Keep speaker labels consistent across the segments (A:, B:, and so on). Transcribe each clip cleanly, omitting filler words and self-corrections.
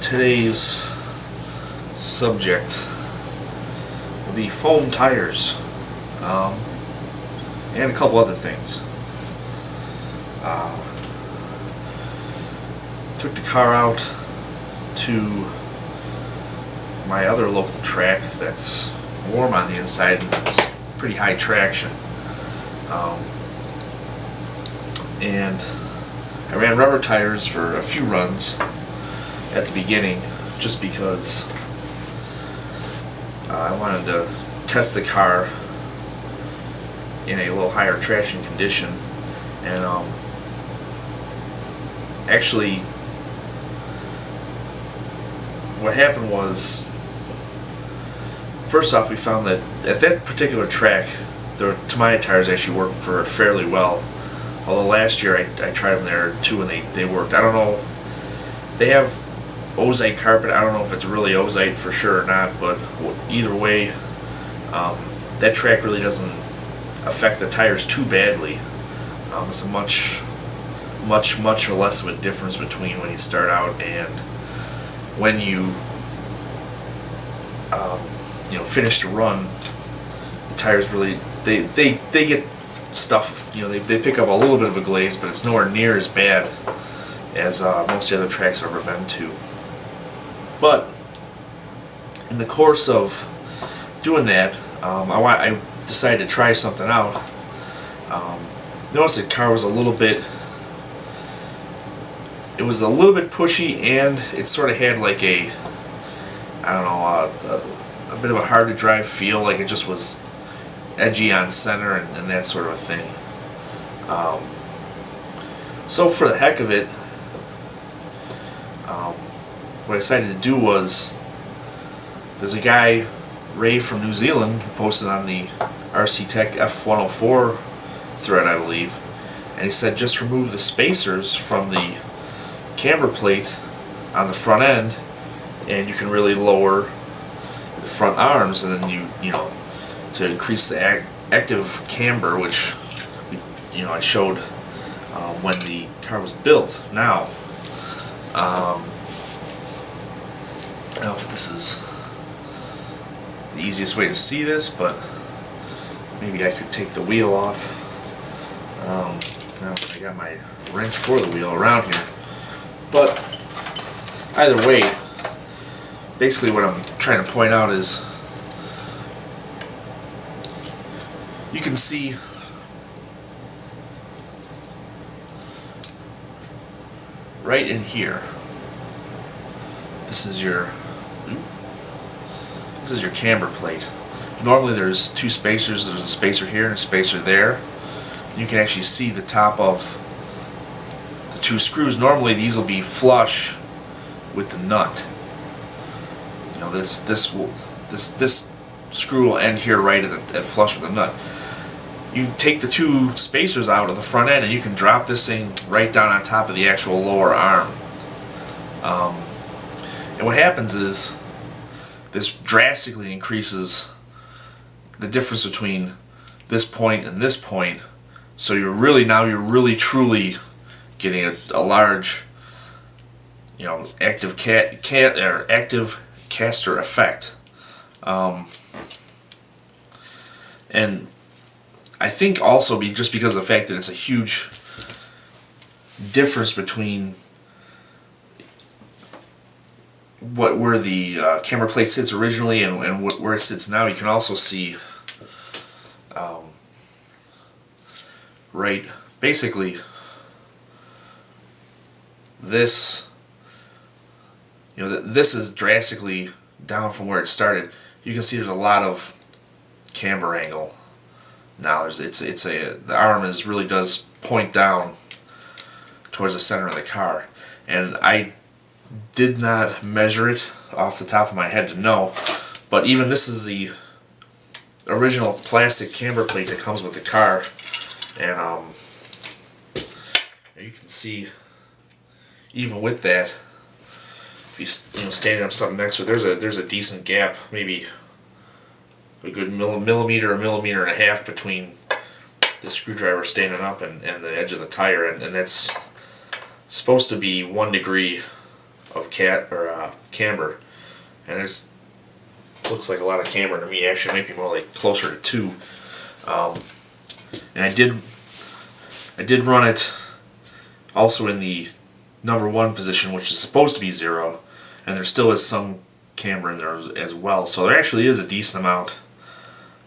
A: Today's subject will be foam tires, and a couple other things. Took the car out to my other local track that's warm on the inside and it's pretty high traction. And I ran rubber tires for a few runs at the beginning just because I wanted to test the car in a little higher traction condition. And actually what happened was, first off, we found that at that particular track the Tamiya tires actually worked fairly well. Although last year I tried them there too and they worked. I don't know, they have ozite carpet. I don't know if it's really ozite for sure or not, but either way, that track really doesn't affect the tires too badly. It's a much or less of a difference between when you start out and when you finish the run. The tires really they get stuff, they pick up a little bit of a glaze, but it's nowhere near as bad as most of the other tracks I've ever been to. But in the course of doing that, I decided to try something out. Noticed the car was a little bit pushy, and it sort of had like a bit of a hard to drive feel, like it just was edgy on center and that sort of a thing. So for the heck of it, what I decided to do was, there's a guy, Ray from New Zealand, who posted on the RC Tech F104 thread, I believe, and he said just remove the spacers from the camber plate on the front end and you can really lower the front arms, and then to increase the active camber, which I showed when the car was built. Now, I don't know if this is the easiest way to see this, but maybe I could take the wheel off. Now I got my wrench for the wheel around here, but either way, basically what I'm trying to point out is you can see right in here, this is your camber plate. Normally there's two spacers. There's a spacer here and a spacer there. You can actually see the top of the two screws. Normally these will be flush with the nut. This screw will end here right at flush with the nut. You take the two spacers out of the front end and you can drop this thing right down on top of the actual lower arm. And what happens is this drastically increases the difference between this point and this point. So you're really truly getting a large, active active caster effect. And I think also just because of the fact that it's a huge difference between where the camber plate sits originally and where it sits now, you can also see right, basically this, this is drastically down from where it started. You can see there's a lot of camber angle now. The arm really does point down towards the center of the car, and I did not measure it off the top of my head to know, but even this is the original plastic camber plate that comes with the car, and you can see even with that, if you standing up something next to it, there's a decent gap, maybe a good millimeter or millimeter and a half between the screwdriver standing up and the edge of the tire, and that's supposed to be 1 degree camber, and there's looks like a lot of camber to me. Actually, it might be more like closer to 2. And I did run it also in the number 1 position, which is supposed to be 0, and there still is some camber in there as well. So there actually is a decent amount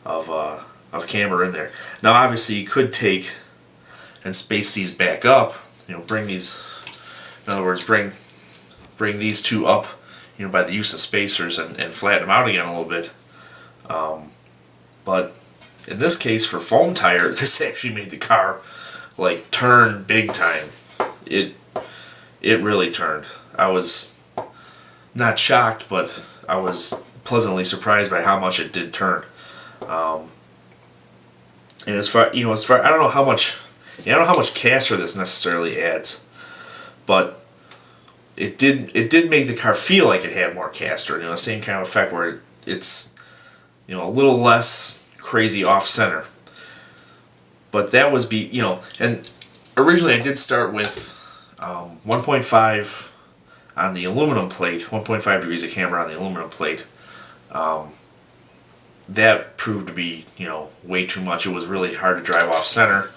A: of camber in there. Now, obviously, you could take and space these back up. Bring these. In other words, bring these 2 up. By the use of spacers and flatten them out again a little bit. But in this case, for foam tire, this actually made the car like turn big time. It really turned. I was not shocked, but I was pleasantly surprised by how much it did turn. And as far I don't know how much caster this necessarily adds, but it did make the car feel like it had more caster. The same kind of effect where it's a little less crazy off center. But that was and originally I did start with 1.5 on the aluminum plate, 1.5 degrees of camber on the aluminum plate. That proved to be way too much. It was really hard to drive off center.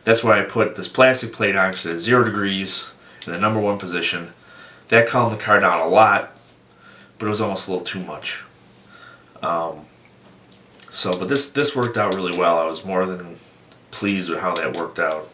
A: That's why I put this plastic plate on, because it's 0 degrees in the number 1 position. That calmed the car down a lot, but it was almost a little too much. But this worked out really well. I was more than pleased with how that worked out.